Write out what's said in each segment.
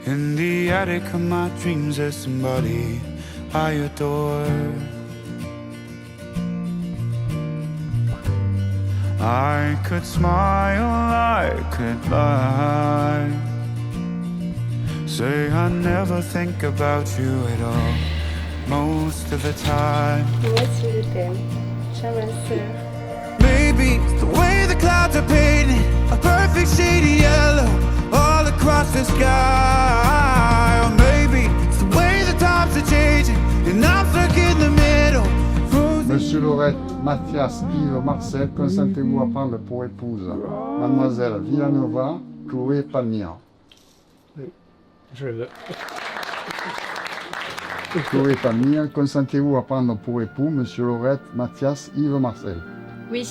In the attic of my dreams there's somebody I adore. I could smile, I could lie, say I never think about you at all, most of the time. Moi aussi je t'aime. Ciao ma sœur. Maybe it's the way the clouds are painted, a perfect shade of yellow all across the sky. Or maybe it's the way the times are changing and I'm stuck in the middle. Monsieur Laurette, Mathias, Yves, Marcel, consentez-vous à prendre pour épouse Mademoiselle Villanova, Chloé Palmira. Chloé Palmira, consentez-vous à prendre pour époux Monsieur Laurette, Mathias, Yves, Marcel? Oui.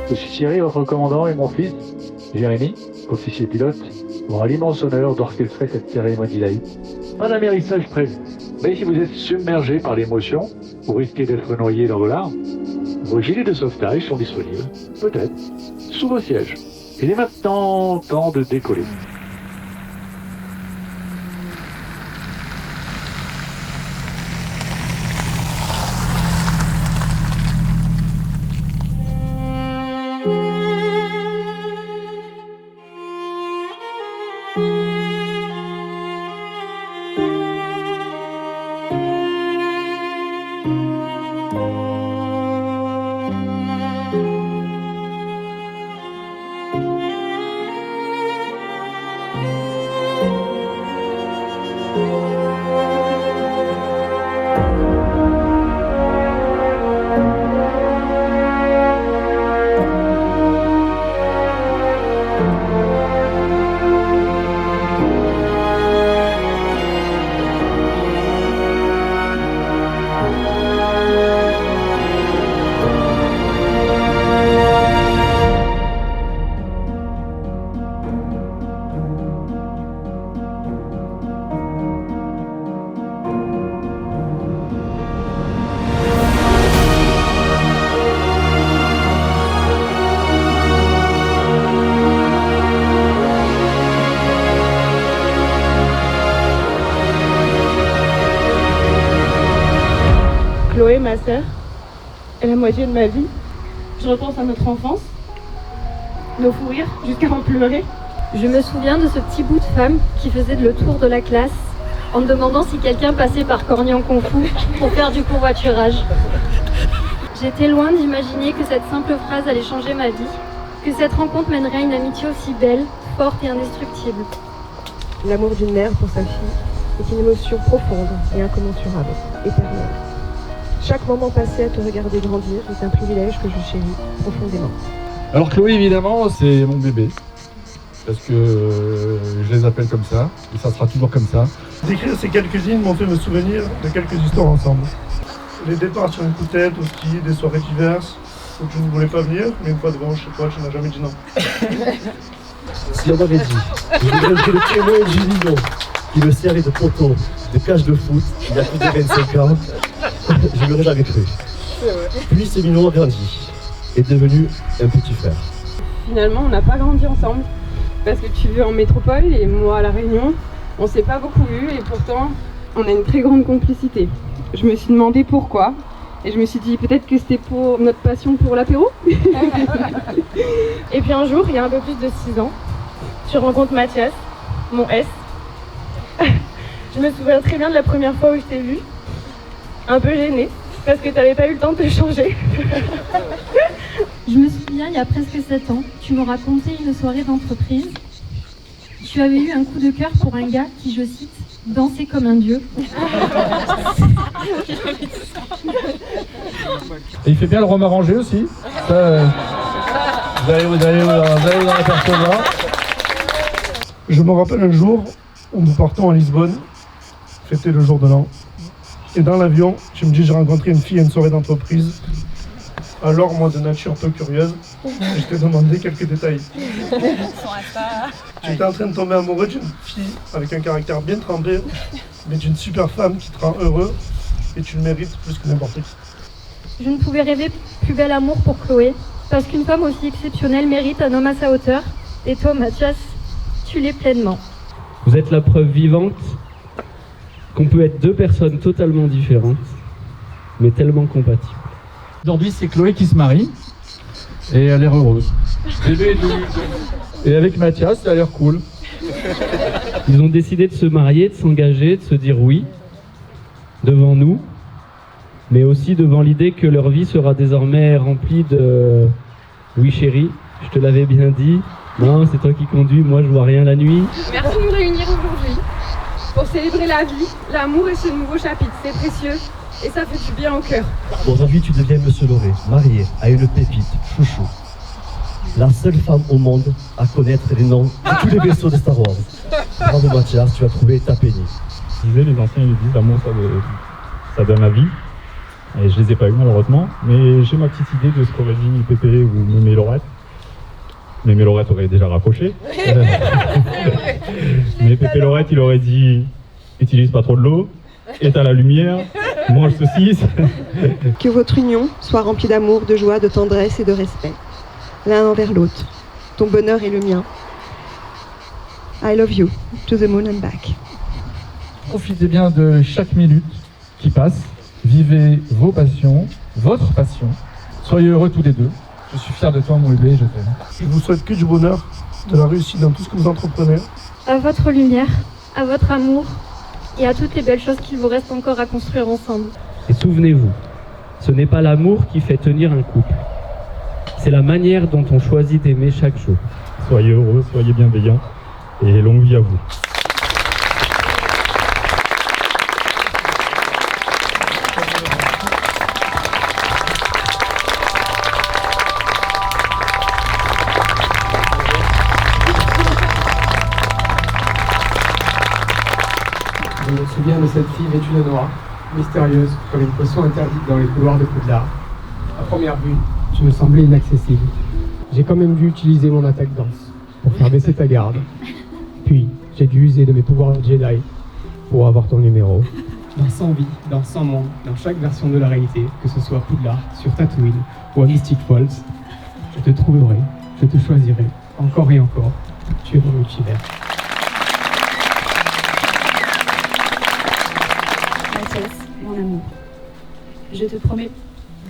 Je suis Thierry, votre commandant, et mon fils, Jérémy, officier pilote, aura l'immense honneur d'orchestrer cette cérémonie laïque. Pas d'amérissage prévu. Mais si vous êtes submergé par l'émotion, ou risquez d'être noyé dans vos larmes, vos gilets de sauvetage sont disponibles, peut-être, sous vos sièges. Il est maintenant temps de décoller. Chloé, ma sœur, est la moitié de ma vie. Je repense à notre enfance, nos fous rires jusqu'à en pleurer. Je me souviens de ce petit bout de femme qui faisait le tour de la classe en me demandant si quelqu'un passait par Cornian Kung Fu pour faire du covoiturage. J'étais loin d'imaginer que cette simple phrase allait changer ma vie, que cette rencontre mènerait à une amitié aussi belle, forte et indestructible. L'amour d'une mère pour sa fille est une émotion profonde et incommensurable, éternelle. Chaque moment passé à te regarder grandir est un privilège que je chéris profondément. Alors Chloé, évidemment, c'est mon bébé, parce que je les appelle comme ça, et ça sera toujours comme ça. D'écrire ces quelques lignes m'ont fait me souvenir de quelques histoires ensemble. Les départs sur une couette, au ski, des soirées diverses, où tu ne voulais pas venir, mais une fois devant chez toi, tu n'as jamais dit non. Si on m'avait dit, je voudrais que le témoin et dit non. qui me servait de poteau de cage de foot il y a plus de 25 ans, je ne l'aurais jamais cru. Puis ces mignons ont grandi, est devenu un petit frère. Finalement, on n'a pas grandi ensemble parce que tu vis en métropole et moi à La Réunion. On s'est pas beaucoup vus et pourtant on a une très grande complicité. Je me suis demandé pourquoi et je me suis dit peut-être que c'était pour notre passion pour l'apéro. Et puis un jour, il y a un peu plus de 6 ans, tu rencontres Mathias, mon S. Je me souviens très bien de la première fois où je t'ai vu, un peu gênée parce que t'avais pas eu le temps de te changer. Je me souviens, il y a presque 7 ans, tu me racontais une soirée d'entreprise. Tu avais eu un coup de cœur pour un gars qui, je cite, dansait comme un dieu. Et il fait bien le rhum arrangé aussi. Ça, vous allez vous en apercevoir. Je me rappelle un jour où nous partons à Lisbonne, fêter le jour de l'an. Et dans l'avion, tu me dis j'ai rencontré une fille à une soirée d'entreprise. Alors moi de nature peu curieuse, je t'ai demandé quelques détails. Tu étais en train de tomber amoureux d'une fille avec un caractère bien trempé, mais d'une super femme qui te rend heureux et tu le mérites plus que n'importe qui. Je ne pouvais rêver plus bel amour pour Chloé, parce qu'une femme aussi exceptionnelle mérite un homme à sa hauteur. Et toi, Mathias, tu l'es pleinement. Vous êtes la preuve vivante qu'on peut être deux personnes totalement différentes, mais tellement compatibles. Aujourd'hui, c'est Chloé qui se marie et elle est heureuse. Et avec Mathias, ça a l'air cool. Ils ont décidé de se marier, de s'engager, de se dire oui, devant nous, mais aussi devant l'idée que leur vie sera désormais remplie de « oui chérie, je te l'avais bien dit, non c'est toi qui conduis, moi je vois rien la nuit ». Merci de nous réunir aujourd'hui pour célébrer la vie, l'amour et ce nouveau chapitre. C'est précieux et ça fait du bien au cœur. Aujourd'hui, tu deviens Monsieur Lauré, marié à une pépite, chouchou. La seule femme au monde à connaître les noms de tous les vaisseaux de Star Wars. Bravo Mathias, tu as trouvé ta pénible. Les anciens ils disent l'amour ça donne la vie. Et je les ai pas eu malheureusement, mais j'ai ma petite idée de ce qu'aurait dit Pépé ou Mémé Lorette. Mémé Lorette aurait déjà raccroché. Mais Pépé Lorette il aurait dit utilise pas trop de l'eau, éteins la lumière, mange saucisse. Que votre union soit remplie d'amour, de joie, de tendresse et de respect, l'un envers l'autre. Ton bonheur est le mien. I love you, to the moon and back. Profitez bien de chaque minute qui passe. Vivez vos passions, votre passion. Soyez heureux tous les deux. Je suis fier de toi, mon bébé, je t'aime. Je vous souhaite que du bonheur, de la réussite dans tout ce que vous entreprenez. À votre lumière, à votre amour et à toutes les belles choses qu'il vous reste encore à construire ensemble. Et souvenez-vous, ce n'est pas l'amour qui fait tenir un couple, c'est la manière dont on choisit d'aimer chaque jour. Soyez heureux, soyez bienveillants et longue vie à vous. Je me souviens de cette fille vêtue de noir, mystérieuse, comme une poisson interdite dans les couloirs de Poudlard. À première vue, tu me semblais inaccessible. J'ai quand même dû utiliser mon attaque danse pour faire baisser ta garde. Puis, j'ai dû user de mes pouvoirs Jedi pour avoir ton numéro. Dans 100 vies, dans 100 mondes, dans chaque version de la réalité, que ce soit Poudlard, sur Tatooine ou à Mystic Falls, je te trouverai, je te choisirai, encore et encore. Tu es mon multivers. Mathias, mon amour, je te promets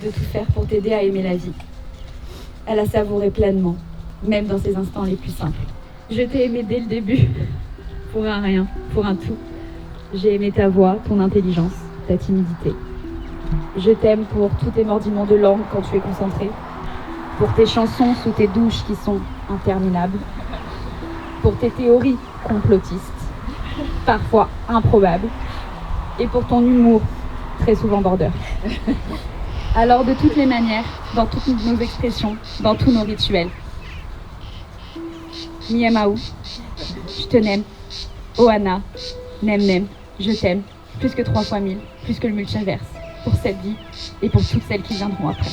de tout faire pour t'aider à aimer la vie, à la savourer pleinement, même dans ses instants les plus simples. Je t'ai aimé dès le début, pour un rien, pour un tout. J'ai aimé ta voix, ton intelligence, ta timidité. Je t'aime pour tous tes mordiments de langue quand tu es concentré, pour tes chansons sous tes douches qui sont interminables, pour tes théories complotistes, parfois improbables, et pour ton humour, très souvent border. Alors de toutes les manières, dans toutes nos expressions, dans tous nos rituels. Miamaou, je te n'aime. Ohana, nem nem, je t'aime, plus que 3 fois 1000, plus que le multiverse, pour cette vie et pour toutes celles qui viendront après.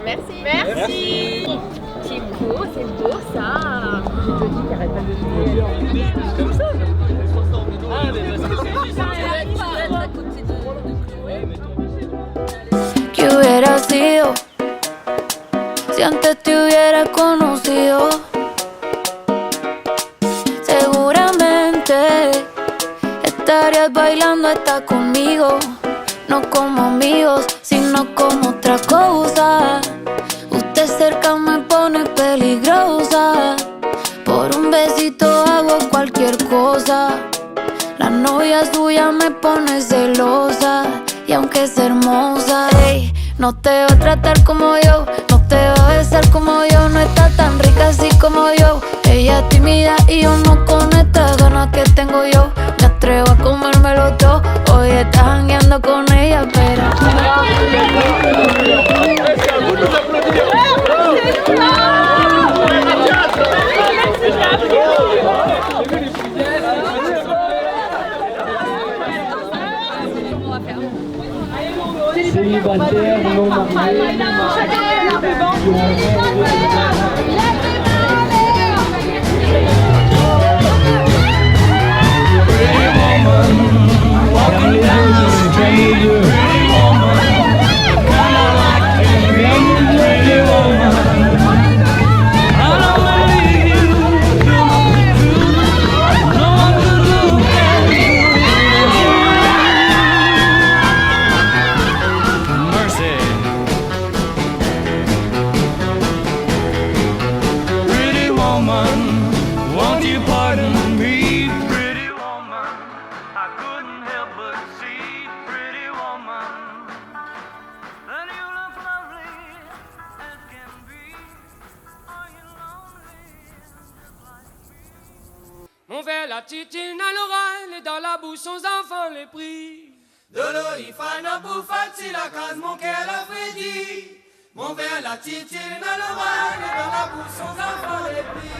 Merci. Merci. Thibaut, c'est beau ça. Je te dis qu'arrête pas de jouer. Comme ça. ¿Qué hubiera sido si antes te hubiera conocido? Seguramente estarías bailando hasta conmigo, no como amigos, sino como otra cosa. Usted cerca me pone peligrosa, por un besito hago cualquier cosa. La novia suya me pone celosa, y aunque es hermosa, ey, no te va a tratar como yo, no te va a besar como yo, no está tan rica así como yo. Ella es tímida y yo no, con estas ganas que tengo yo me atrevo a comérmelo todo. Hoy estás jangueando con ella, pero Célibataire, non marié. On fait la titine à l'oreille et dans la bouche sans enfant les prix. De l'eau il fait un bouffette si la case mon cœur a fait dit. On fait la titine à l'oreille et dans la bouche sans enfant les prix.